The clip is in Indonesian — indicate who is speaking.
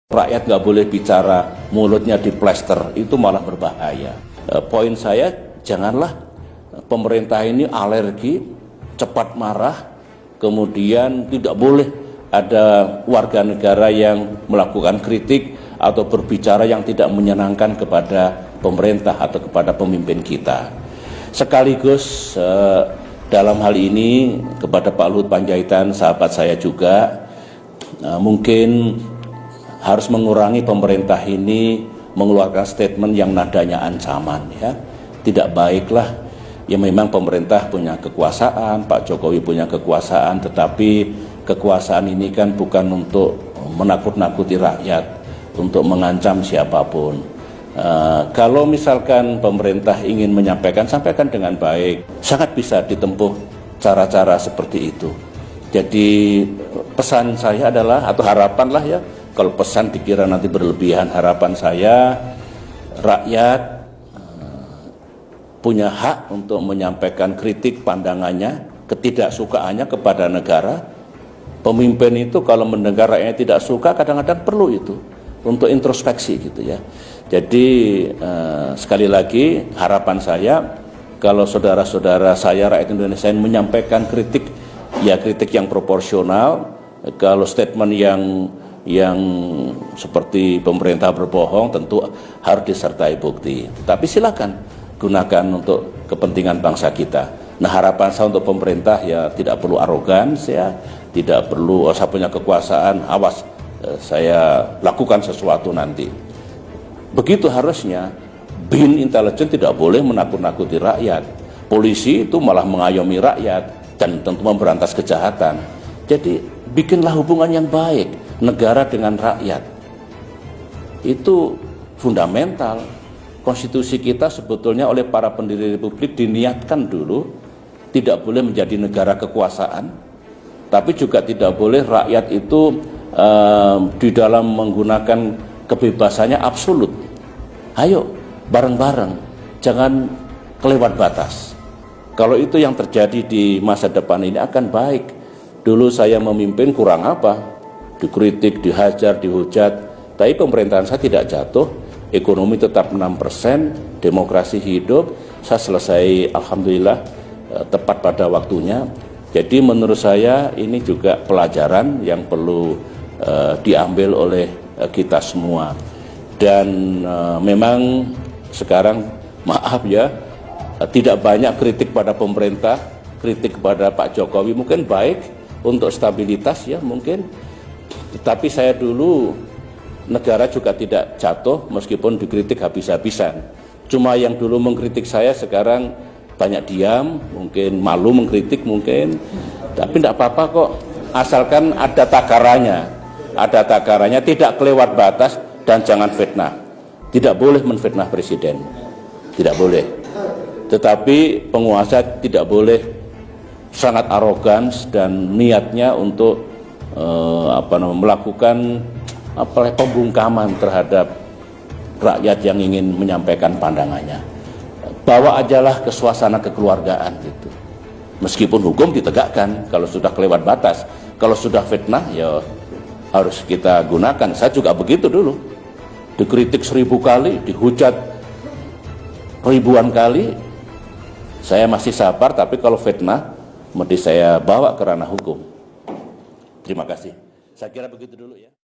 Speaker 1: Rakyat nggak boleh bicara, mulutnya diplester, itu malah berbahaya. Poin saya, janganlah pemerintah ini alergi, cepat marah, kemudian tidak boleh ada warga negara yang melakukan kritik atau berbicara yang tidak menyenangkan kepada pemerintah atau kepada pemimpin kita. Sekaligus dalam hal ini kepada Pak Luhut Panjaitan, sahabat saya juga, mungkin harus mengurangi pemerintah ini mengeluarkan statement yang nadanya ancaman, ya. Tidak baiklah. Ya memang pemerintah punya kekuasaan, Pak Jokowi punya kekuasaan, tetapi kekuasaan ini kan bukan untuk menakut-nakuti rakyat, untuk mengancam siapapun. Kalau misalkan pemerintah ingin menyampaikan, sampaikan dengan baik. Sangat bisa ditempuh cara-cara seperti itu. Jadi pesan saya adalah, atau harapan lah ya, kalau pesan dikira nanti berlebihan, harapan saya rakyat punya hak untuk menyampaikan kritik pandangannya, ketidaksukaannya kepada negara. Pemimpin itu kalau mendengar rakyatnya tidak suka, kadang-kadang perlu itu untuk introspeksi gitu ya. Jadi sekali lagi harapan saya, kalau saudara-saudara saya rakyat Indonesia yang menyampaikan kritik, ya kritik yang proporsional. Kalau statement yang seperti pemerintah berbohong tentu harus disertai bukti. Tapi silakan gunakan untuk kepentingan bangsa kita. Nah, harapan saya untuk pemerintah ya tidak perlu arogan, ya tidak perlu saya punya kekuasaan, awas saya lakukan sesuatu nanti. Begitu harusnya. BIN intelijen tidak boleh menakut-nakuti rakyat. Polisi itu malah mengayomi rakyat dan tentu memberantas kejahatan. Jadi bikinlah hubungan yang baik negara dengan rakyat. Itu fundamental. Konstitusi kita sebetulnya oleh para pendiri republik diniatkan dulu tidak boleh menjadi negara kekuasaan, tapi juga tidak boleh rakyat itu di dalam menggunakan kebebasannya absolut. Ayo bareng-bareng, jangan kelewat batas. Kalau itu yang terjadi di masa depan ini akan baik. Dulu saya memimpin kurang apa? Dikritik, dihajar, dihujat, tapi pemerintahan saya tidak jatuh, ekonomi tetap 6%, demokrasi hidup, saya selesai alhamdulillah tepat pada waktunya. Jadi menurut saya ini juga pelajaran yang perlu diambil oleh kita semua. Dan memang sekarang maaf ya, tidak banyak kritik pada pemerintah, kritik kepada Pak Jokowi mungkin baik untuk stabilitas ya mungkin. Tetapi saya dulu negara juga tidak jatuh meskipun dikritik habis-habisan. Cuma yang dulu mengkritik saya sekarang banyak diam, mungkin malu mengkritik mungkin. Tapi tidak apa-apa kok, asalkan ada takarannya. Ada takarannya, tidak kelewat batas dan jangan fitnah. Tidak boleh menfitnah presiden. Tidak boleh. Tetapi penguasa tidak boleh sangat arogan dan niatnya untuk melakukan pembungkaman terhadap rakyat yang ingin menyampaikan pandangannya. Bawa ajalah ke suasana kekeluargaan gitu. Meskipun hukum ditegakkan kalau sudah kelewat batas. Kalau sudah fitnah ya harus kita gunakan. Saya juga begitu dulu. Dikritik 1000 kali, dihujat ribuan kali. Saya masih sabar, tapi kalau fitnah mesti saya bawa ke ranah hukum. Terima kasih. Saya kira begitu dulu ya.